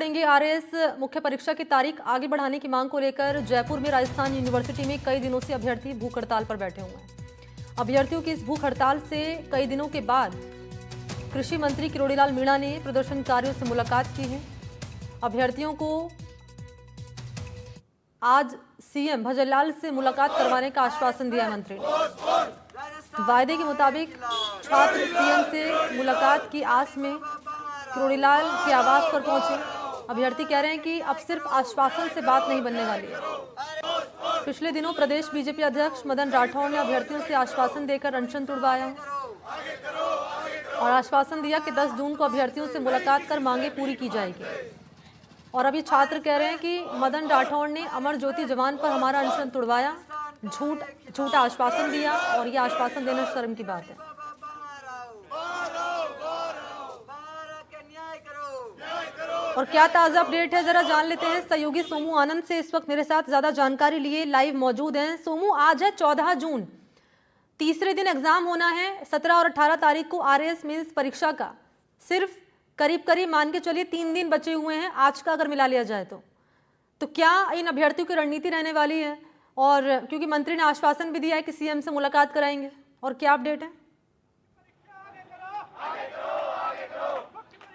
बढ़ेंगे। आरएएस मुख्य परीक्षा की तारीख आगे बढ़ाने की मांग को लेकर जयपुर में राजस्थान यूनिवर्सिटी में कई दिनों से अभ्यर्थी भूख हड़ताल पर बैठे हुए हैं। अभ्यर्थियों की इस भूख हड़ताल से कई दिनों के बाद कृषि मंत्री किरोड़ीलाल मीणा ने प्रदर्शनकारियों से मुलाकात की है। अभ्यर्थियों को आज सीएम भजनलाल से मुलाकात करवाने का आश्वासन दिया मंत्री ने। वायदे के मुताबिक छात्र सीएम से मुलाकात की आस में किरोड़ीलाल के आवास पर पहुंचे। अभ्यर्थी कह रहे हैं कि अब सिर्फ आश्वासन से बात नहीं बनने वाली है। पिछले दिनों प्रदेश बीजेपी अध्यक्ष मदन राठौड़ ने अभ्यर्थियों से आश्वासन देकर अनशन तुड़वाया है और आश्वासन दिया कि 10 जून को अभ्यर्थियों से मुलाकात कर मांगे पूरी की जाएगी। और अभी छात्र कह रहे हैं कि मदन राठौड़ ने अमर ज्योति जवान पर हमारा अनशन तुड़वाया, झूठा आश्वासन दिया और यह आश्वासन देना शर्म की बात है। और क्या ताजा अपडेट है जरा जान लेते हैं। सहयोगी सोमू आनंद से इस वक्त मेरे साथ ज्यादा जानकारी लिए लाइव मौजूद हैं। सोमू, आज है 14 जून, तीसरे दिन एग्जाम होना है। 17 और 18 तारीख को आरएएस मेंस परीक्षा का सिर्फ करीब मान के चलिए 3 दिन बचे हुए हैं आज का अगर मिला लिया जाए तो क्या इन अभ्यर्थियों की रणनीति रहने वाली है? और क्योंकि मंत्री ने आश्वासन भी दिया है कि सीएम से मुलाकात कराएंगे, और क्या अपडेट है?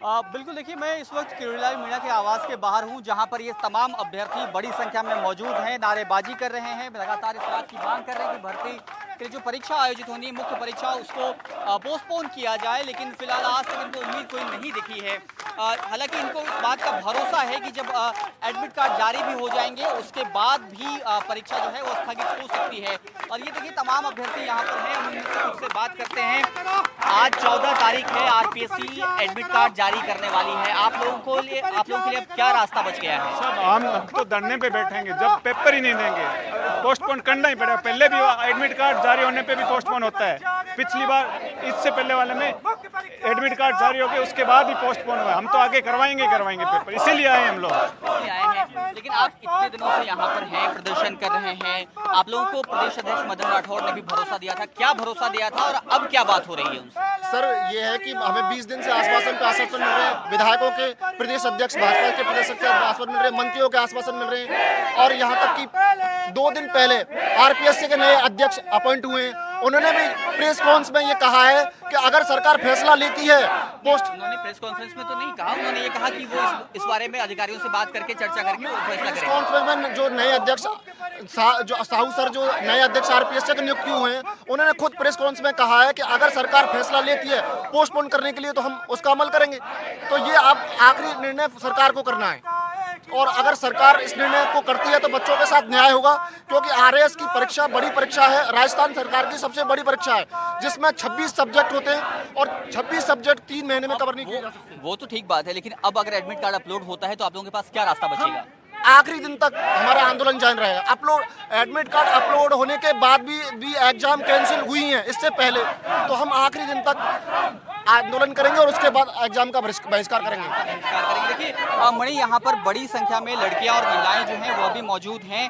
बिल्कुल, देखिए मैं इस वक्त किरोड़ीलाल मीणा के आवास के बाहर हूं, जहां पर ये तमाम अभ्यर्थी बड़ी संख्या में मौजूद हैं, नारेबाजी कर रहे हैं, लगातार इस बात की मांग कर रहे हैं कि भर्ती की जो परीक्षा आयोजित होनी है, मुख्य परीक्षा, उसको पोस्टपोन किया जाए। लेकिन फिलहाल आज तक इनको उम्मीद कोई नहीं दिखी है। हालांकि इनको इस बात का भरोसा है कि जब एडमिट कार्ड जारी भी हो जाएंगे उसके बाद भी परीक्षा जो है वो स्थगित हो सकती है। और ये देखिए तमाम अभ्यर्थी यहाँ पर हैं, हम उनसे खुद से बात करते हैं। आज 14 तारीख है, आरपीएससी एडमिट कार्ड जारी करने वाली है। आप लोगों के लिए अब क्या रास्ता बच गया है? सब हम तो धरने पे बैठेंगे जब पेपर ही नहीं देंगे, पोस्टपोन करना ही पड़ेगा। पहले भी एडमिट कार्ड जारी होने पे भी पोस्टपोन होता है। पिछली बार इससे पहले वाले में एडमिट कार्ड जारी हो गए उसके बाद ही पोस्टपोन हुआ। हम तो आगे करवाएंगे पेपर, इसीलिए आए हम लोग। लेकिन आप इतने दिनों से यहाँ पर हैं, प्रदर्शन कर रहे हैं, आप लोगों को प्रदेश अध्यक्ष मदन राठौड़ ने भी भरोसा दिया था। क्या भरोसा दिया था और अब क्या बात हो रही है उनसे? सर, ये है कि हमें 20 दिन से आश्वासन पे आश्वासन मिल रहे हैं। विधायकों के, प्रदेश अध्यक्ष भाजपा के प्रदेश अध्यक्ष आश्वासन मिल रहे हैं, मंत्रियों के आश्वासन मिल रहे हैं। और यहाँ तक कि 2 दिन पहले आरपीएससी के नए अध्यक्ष अपॉइंट हुए, उन्होंने भी प्रेस कॉन्फ्रेंस में ये कहा है कि अगर सरकार फैसला लेती है उन्होंने प्रेस कॉन्फ्रेंस में तो नहीं कहा, उन्होंने ये कहा कि वो इस बारे में अधिकारियों से बात करके चर्चा करके वो फैसला करेंगे। प्रेस कॉन्फ्रेंस में जो नए अध्यक्ष साहू सर जो नए अध्यक्ष आरपीएससी के नियुक्त हुए हैं, उन्होंने खुद प्रेस कॉन्फ्रेंस में कहा है कि अगर सरकार फैसला लेती है पोस्टपोन करने के लिए तो हम उसका अमल करेंगे। तो ये अब आखिरी निर्णय सरकार को करना है, और अगर सरकार इस निर्णय को करती है तो बच्चों के साथ न्याय होगा। क्योंकि आरएएस की परीक्षा बड़ी परीक्षा है, राजस्थान सरकार की सबसे बड़ी परीक्षा है, जिसमें 26 सब्जेक्ट होते हैं और 26 सब्जेक्ट 3 महीने में कवर नहीं किए जा सकते। वो तो ठीक बात है, लेकिन अब अगर एडमिट कार्ड अपलोड होता है तो आप लोगों के पास क्या रास्ता बचेगा? आखिरी दिन तक हमारा आंदोलन जारी रहेगा। अपलोड एडमिट कार्ड अपलोड होने के बाद भी एग्जाम कैंसिल हुई हैं इससे पहले, तो हम आखिरी दिन तक आंदोलन करेंगे और उसके बाद एग्जाम का बहिष्कार करेंगे। देखिए मणि, यहाँ पर बड़ी संख्या में लड़कियां और महिलाएं जो हैं वो भी मौजूद हैं।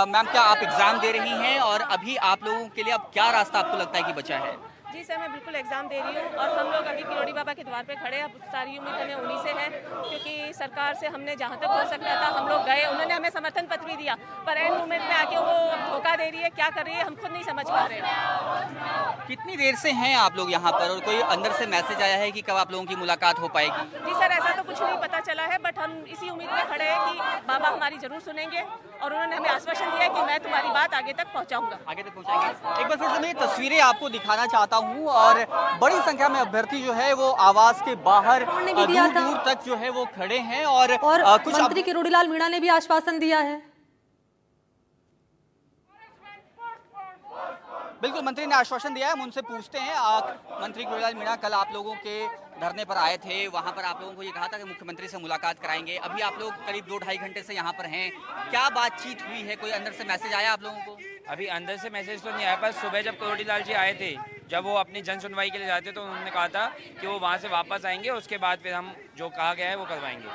मैम, क्या आप एग्जाम दे रही हैं और अभी आप लोगों के लिए अब क्या रास्ता आपको लगता है कि बचा है? जी सर, मैं बिल्कुल एग्जाम दे रही हूँ और हम लोग अभी किरोड़ी बाबा के द्वार पे खड़े हैं। अब सारी उम्मीद हमें उन्हीं से है, क्योंकि सरकार से हमने जहाँ तक हो सकता था हम लोग गए, उन्होंने हमें समर्थन पत्र भी दिया, पर एंड मोमेंट में आके वो धोखा दे रही है। क्या कर रही है हम खुद नहीं समझ पा रहे हैं। कितनी देर से हैं आप लोग यहाँ पर और कोई अंदर से मैसेज आया है कि कब आप लोगों की मुलाकात हो पाएगी? जी सर, ऐसा तो कुछ नहीं पता चला है, बट हम इसी उम्मीद में खड़े हैं कि बाबा हमारी जरूर सुनेंगे और उन्होंने हमें आश्वासन दिया है कि मैं तुम्हारी बात आगे तक पहुँचाऊंगा। आगे तक पहुँचाएंगे। एक बार फिर से मैं तस्वीरें आपको दिखाना चाहता हूँ और बड़ी संख्या में अभ्यर्थी जो है वो आवास के बाहर दूर तक जो है वो खड़े हैं और कुछ मंत्री किरोड़ीलाल मीणा ने भी आश्वासन दिया है। बिल्कुल, मंत्री ने आश्वासन दिया है, हम उनसे पूछते हैं। मंत्री किरोड़ीलाल मीणा कल आप लोगों के धरने पर आए थे, वहां पर आप लोगों को ये कहा था कि मुख्यमंत्री से मुलाकात कराएंगे। अभी आप लोग करीब 2-2.5 घंटे से यहाँ पर हैं, क्या बातचीत हुई है? कोई अंदर से मैसेज आया आप लोगों को? अभी अंदर से मैसेज तो नहीं आया, पर सुबह जब किरोड़ीलाल जी आए थे, जब वो अपनी जन सुनवाई के लिए जाते तो उन्होंने कहा था कि वो वहाँ से वापस आएंगे, उसके बाद फिर हम जो कहा गया है वो करवाएंगे।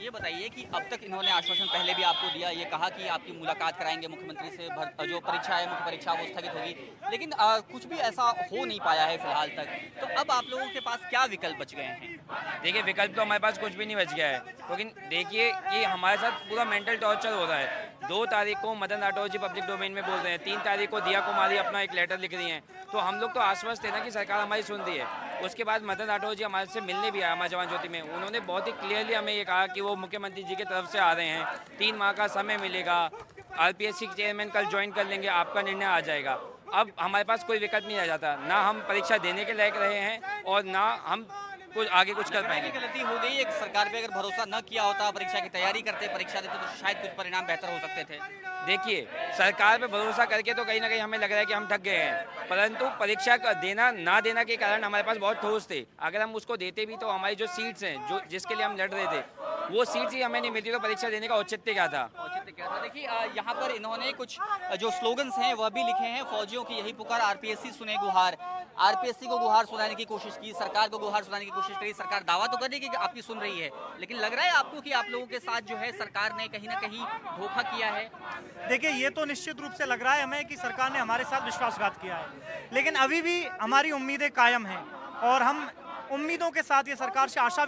ये बताइए कि अब तक इन्होंने आश्वासन पहले भी आपको दिया, ये कहा कि आपकी मुलाकात कराएंगे मुख्यमंत्री से, जो परीक्षा है मुख्य परीक्षा वो स्थगित होगी, लेकिन कुछ भी ऐसा हो नहीं पाया है फिलहाल तक। तो अब आप लोगों के पास क्या विकल्प बच गए हैं? देखिए विकल्प तो हमारे पास कुछ भी नहीं बच गया है, लेकिन देखिए कि हमारे साथ पूरा मेंटल टॉर्चर हो रहा है। 2 तारीख को मदन राठौर जी पब्लिक डोमेन में बोल रहे हैं, 3 तारीख को दिया कुमारी अपना एक लेटर लिख रही हैं। तो हम लोग तो आश्वस्त थे ना कि सरकार हमारी सुन रही है। उसके बाद मदन राठौर जी हमारे से मिलने भी आए अमर जवान ज्योति में। उन्होंने बहुत ही क्लियरली हमें ये कहा कि वो मुख्यमंत्री जी की तरफ से आ रहे हैं, 3 माह का समय मिलेगा, आरपीएससी के चेयरमैन कल ज्वाइन कर लेंगे, आपका निर्णय आ जाएगा। अब हमारे पास कोई विकल्प नहीं रह जाता, ना हम परीक्षा देने के लायक रहे हैं और ना हम कुछ आगे कुछ कर पाएंगे। गलती हो गई एक सरकार पे, अगर भरोसा न किया होता, परीक्षा की तैयारी करते, परीक्षा देते तो शायद कुछ परिणाम बेहतर हो सकते थे। देखिए सरकार पे भरोसा करके तो कहीं ना कहीं हमें लग रहा है कि हम थक गए हैं, परंतु परीक्षा का देना ना देना के कारण हमारे पास बहुत ठोस थे। अगर हम उसको देते भी तो हमारी जो सीट्स हैं, जो जिसके लिए हम लड़ रहे थे, वो सीट्स ही हमें नहीं मिलती, तो परीक्षा देने का औचित्य क्या था? औचित्य क्या था? देखिए यहाँ पर इन्होंने कुछ जो स्लोगन्स हैं वह भी लिखे हैं, फौजियों की यही पुकार, आरपीएससी सुने गुहार। आरपीएससी को गुहार सुनाने की कोशिश की, सरकार को गुहार सुनाने की कोशिश करी। सरकार दावा तो कर रही है कि आपकी सुन रही है, लेकिन लग रहा है आपको कि आप लोगों के साथ जो है सरकार ने कहीं ना कहीं धोखा किया है। देखिए ये तो निश्चित रूप से लग रहा है हमें कि सरकार ने हमारे साथ विश्वासघात किया है, लेकिन अभी भी हमारी उम्मीदें कायम हैं और हम उम्मीदों के साथ ये सरकार से आशा